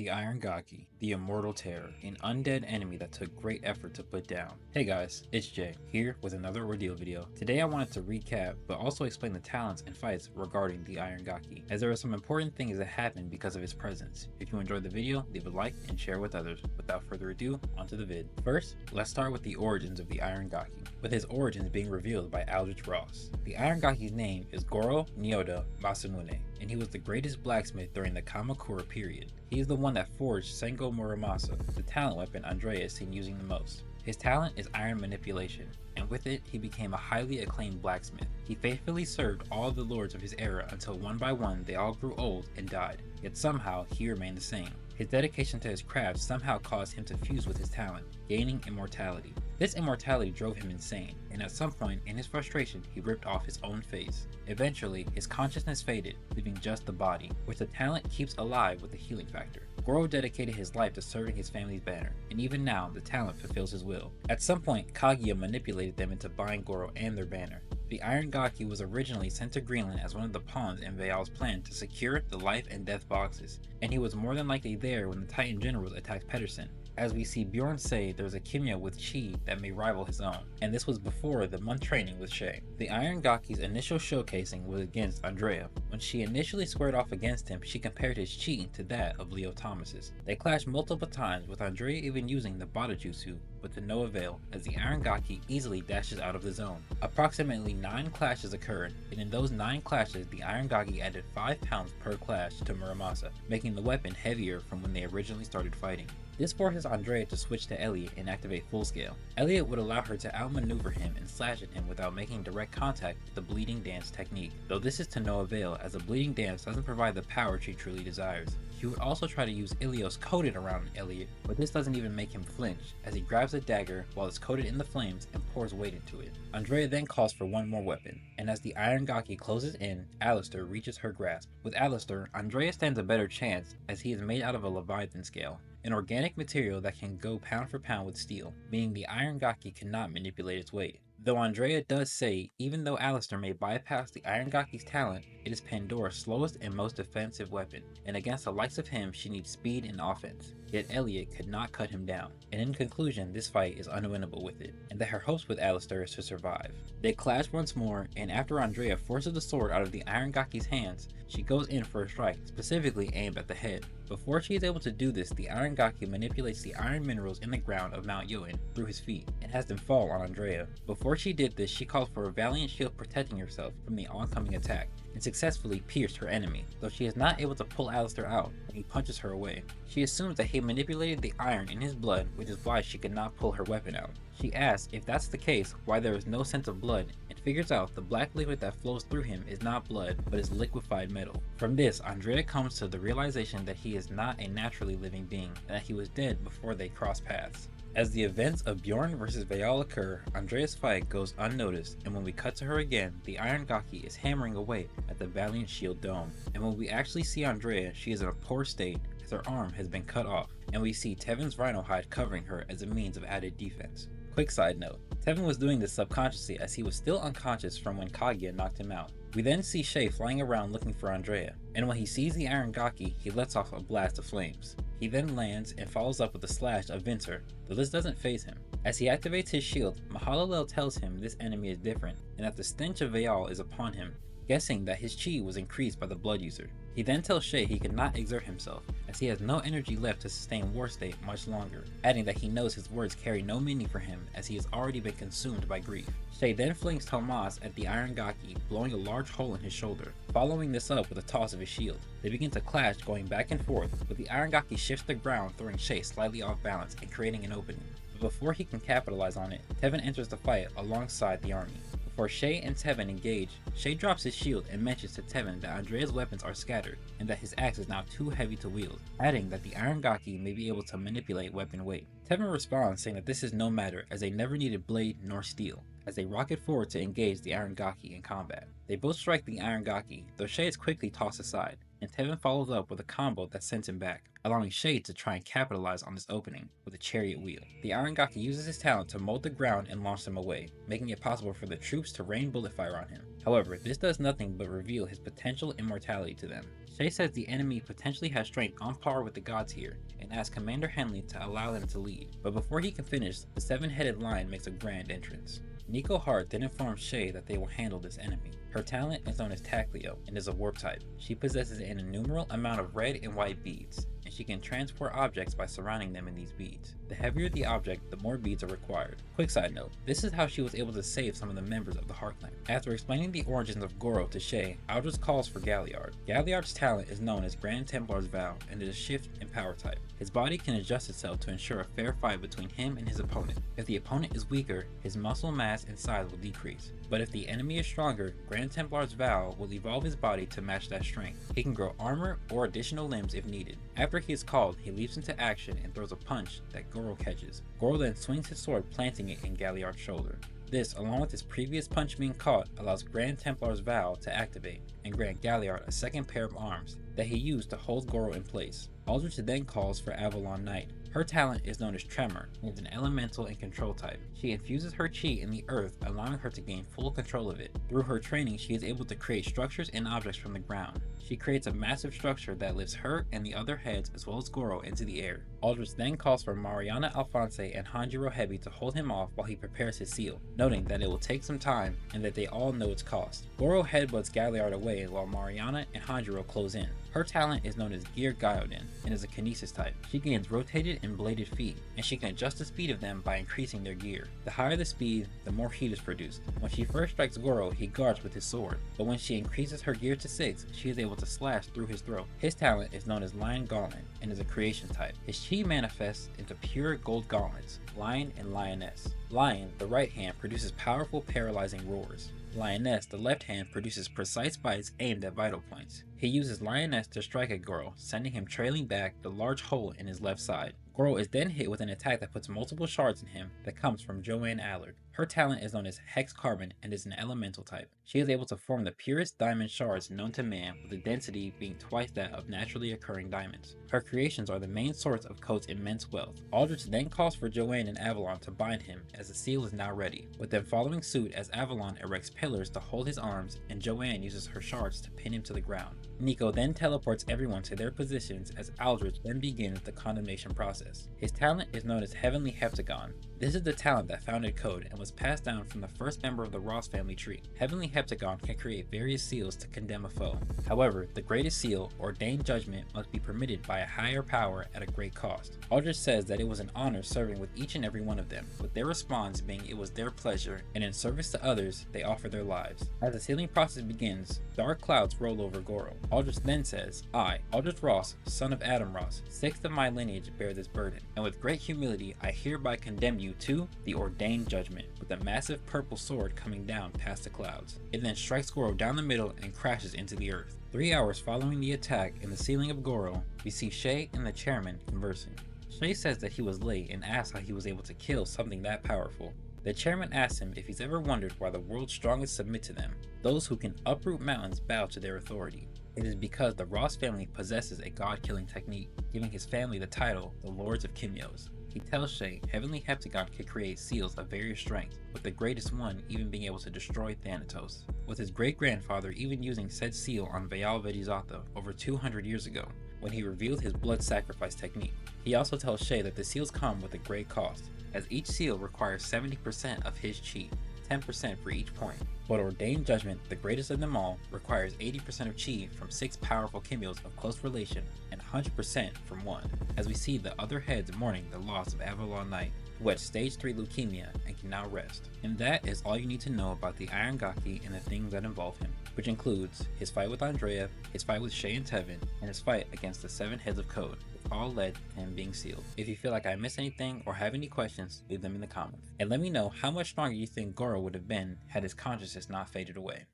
The Iron Gakki, the Immortal Terror, an undead enemy that took great effort to put down. Hey guys, it's Jay, here with another Ordeal video. Today I wanted to recap, but also explain the talents and fights regarding the Iron Gakki, as there are some important things that happen because of his presence. If you enjoyed the video, leave a like and share with others. Without further ado, onto the vid. First, let's start with the origins of the Iron Gakki, with his origins being revealed by Aldrich Ross. The Iron Gakki's name is Goro Nyoda Masamune, and he was the greatest blacksmith during the Kamakura period. He is the one that forged Sengo Muramasa, the talent weapon Andrea is seen using the most. His talent is iron manipulation, and with it, he became a highly acclaimed blacksmith. He faithfully served all the lords of his era until one by one they all grew old and died, yet somehow he remained the same. His dedication to his craft somehow caused him to fuse with his talent, gaining immortality. This immortality drove him insane, and at some point in his frustration he ripped off his own face. Eventually, his consciousness faded, leaving just the body, which the talent keeps alive with the healing factor. Goro dedicated his life to serving his family's banner, and even now the talent fulfills his will. At some point, Kaguya manipulated them into buying Goro and their banner. The Iron Gakki was originally sent to Greenland as one of the pawns in Veal's plan to secure the life and death boxes, and he was more than likely there when the Titan generals attacked Pedersen. As we see Bjorn say, there's a kimia with chi that may rival his own, and this was before the month training with Che. The Iron Gakki's initial showcasing was against Andrea. When she initially squared off against him, she compared his chi to that of Leo Thomas's. They clashed multiple times, with Andrea even using the Bada Jutsu, but to no avail, as the Iron Gakki easily dashes out of the zone. Approximately 9 clashes occurred, and in those 9 clashes, the Iron Gakki added 5 pounds per clash to Muramasa, making the weapon heavier from when they originally started fighting. This forces Andrea to switch to Elliot and activate full scale. Elliot would allow her to outmaneuver him and slash at him without making direct contact with the bleeding dance technique, though this is to no avail as the bleeding dance doesn't provide the power she truly desires. She would also try to use Ilios coated around Elliot, but this doesn't even make him flinch, as he grabs a dagger while it's coated in the flames and pours weight into it. Andrea then calls for one more weapon, and as the Iron Gakki closes in, Alistair reaches her grasp. With Alistair, Andrea stands a better chance as he is made out of a Leviathan scale, an organic material that can go pound for pound with steel, meaning the Iron Gakki cannot manipulate its weight. Though Andrea does say, even though Alistair may bypass the Iron Gakki's talent, it is Pandora's slowest and most defensive weapon, and against the likes of him she needs speed and offense. Yet Elliot could not cut him down, and in conclusion this fight is unwinnable with it, and that her hopes with Alistair is to survive. They clash once more, and after Andrea forces the sword out of the Iron Gakki's hands, she goes in for a strike, specifically aimed at the head. Before she is able to do this, the Iron Gakki manipulates the iron minerals in the ground of Mount Yoin through his feet, and has them fall on Andrea. Before she did this, she called for a valiant shield protecting herself from the oncoming attack, and successfully pierced her enemy, though she is not able to pull Alistair out when he punches her away. She assumes that he manipulated the iron in his blood, which is why she could not pull her weapon out. She asks if that's the case, why there is no sense of blood, and figures out the black liquid that flows through him is not blood, but is liquefied metal. From this, Andrea comes to the realization that he is not a naturally living being, and that he was dead before they crossed paths. As the events of Bjorn vs. Veal occur, Andrea's fight goes unnoticed, and when we cut to her again, the Iron Gakki is hammering away at the Valiant Shield dome. And when we actually see Andrea, she is in a poor state, as her arm has been cut off, and we see Tevin's rhino hide covering her as a means of added defense. Quick side note, Tevin was doing this subconsciously as he was still unconscious from when Kaguya knocked him out. We then see Che flying around looking for Andrea, and when he sees the Iron Gakki, he lets off a blast of flames. He then lands and follows up with a slash of Vincer, though this doesn't faze him. As he activates his shield, Mahalalel tells him this enemy is different, and that the stench of Veal is upon him, guessing that his chi was increased by the blood user. He then tells Che he cannot exert himself, as he has no energy left to sustain War State much longer, adding that he knows his words carry no meaning for him as he has already been consumed by grief. Che then flings Tomas at the Iron Gakki, blowing a large hole in his shoulder, following this up with a toss of his shield. They begin to clash, going back and forth, but the Iron Gakki shifts the ground, throwing Che slightly off balance and creating an opening. But before he can capitalize on it, Tevin enters the fight alongside the army. Before Che and Tevin engage, Che drops his shield and mentions to Tevin that Andrea's weapons are scattered and that his axe is now too heavy to wield, adding that the Iron Gakki may be able to manipulate weapon weight. Tevin responds saying that this is no matter as they never needed blade nor steel, as they rocket forward to engage the Iron Gakki in combat. They both strike the Iron Gakki, though Che is quickly tossed aside, and Tevin follows up with a combo that sends him back, allowing Che to try and capitalize on this opening with a chariot wheel. The Iron Gakki uses his talent to mold the ground and launch them away, making it possible for the troops to rain bullet fire on him. However, this does nothing but reveal his potential immortality to them. Che says the enemy potentially has strength on par with the gods here, and asks Commander Henley to allow them to lead. But before he can finish, the seven-headed lion makes a grand entrance. Nico Hart then informs Che that they will handle this enemy. Her talent is known as Tacleo and is a warp type. She possesses an innumerable amount of red and white beads, and she can transport objects by surrounding them in these beads. The heavier the object, the more beads are required. Quick side note, this is how she was able to save some of the members of the Heartland. After explaining the origins of Goro to Che, Aldrich calls for Galliard. Galliard's talent is known as Grand Templar's Vow and is a shift in power type. His body can adjust itself to ensure a fair fight between him and his opponent. If the opponent is weaker, his muscle mass and size will decrease. But if the enemy is stronger, Grand Templar's Vow will evolve his body to match that strength. He can grow armor or additional limbs if needed. After he is called, he leaps into action and throws a punch that Goro catches. Goro then swings his sword, planting it in Galliard's shoulder. This, along with his previous punch being caught, allows Grand Templar's Vow to activate and grant Galliard a second pair of arms that he used to hold Goro in place. Aldrich then calls for Avalon Knight. Her talent is known as Tremor and is an elemental and control type. She infuses her chi in the earth, allowing her to gain full control of it. Through her training, she is able to create structures and objects from the ground. She creates a massive structure that lifts her and the other heads as well as Goro into the air. Aldrich then calls for Mariana Alphonse and Hanjiro Hebi to hold him off while he prepares his seal, noting that it will take some time and that they all know its cost. Goro headbutts Galliard away while Mariana and Hanjiro close in. Her talent is known as Gear Gyodin and is a kinesis type. She gains rotated and bladed feet, and she can adjust the speed of them by increasing their gear. The higher the speed, the more heat is produced. When she first strikes Goro, he guards with his sword, but when she increases her gear to 6, she is able to slash through his throat. His talent is known as Lion Gauntlet and is a creation type. His chi manifests into pure gold gauntlets, Lion and Lioness. Lion, the right hand, produces powerful paralyzing roars. Lioness, the left hand, produces precise bites aimed at vital points. He uses Lioness to strike at Goro, sending him trailing back the large hole in his left side. Goro is then hit with an attack that puts multiple shards in him that comes from Joanne Allard. Her talent is known as Hex Carbon and is an elemental type. She is able to form the purest diamond shards known to man, with the density being twice that of naturally occurring diamonds. Her creations are the main source of Coat's immense wealth. Aldrich then calls for Joanne and Avalon to bind him as the seal is now ready, with them following suit as Avalon erects pillars to hold his arms and Joanne uses her shards to pin him to the ground. Nico then teleports everyone to their positions as Aldrich then begins the condemnation process. His talent is known as Heavenly Heptagon. This is the talent that founded Code and was passed down from the first member of the Ross family tree. Heavenly Heptagon can create various seals to condemn a foe. However, the greatest seal, Ordained Judgment, must be permitted by a higher power at a great cost. Aldrich says that it was an honor serving with each and every one of them, with their response being it was their pleasure, and in service to others, they offer their lives. As the sealing process begins, dark clouds roll over Goro. Aldrich then says, I, Aldrich Ross, son of Adam Ross, sixth of my lineage, bear this burden, and with great humility I hereby condemn you to the Ordained Judgment, with a massive purple sword coming down past the clouds. It then strikes Goro down the middle and crashes into the earth. 3 hours following the attack and the sealing of Goro, we see Che and the chairman conversing. Che says that he was late and asks how he was able to kill something that powerful. The chairman asks him if he's ever wondered why the world's strongest submit to them. Those who can uproot mountains bow to their authority. It is because the Ross family possesses a god-killing technique, giving his family the title, the Lords of Kimyos. He tells Che Heavenly Heptagon could create seals of various strength, with the greatest one even being able to destroy Thanatos, with his great-grandfather even using said seal on Vaal Vejizatha over 200 years ago, when he revealed his blood sacrifice technique. He also tells Che that the seals come with a great cost, as each seal requires 70% of his chi, 10% for each point. But Ordained Judgment, the greatest of them all, requires 80% of chi from 6 powerful Kimyos of close relation and 100% from one, as we see the other heads mourning the loss of Avalon Knight, who had stage 3 leukemia and can now rest. And that is all you need to know about the Iron Gakki and the things that involve him, which includes his fight with Andrea, his fight with Che and Tevin, and his fight against the 7 heads of Code, all led to him being sealed. If you feel like I missed anything or have any questions, leave them in the comments. And let me know how much stronger you think Goro would have been had his consciousness not faded away.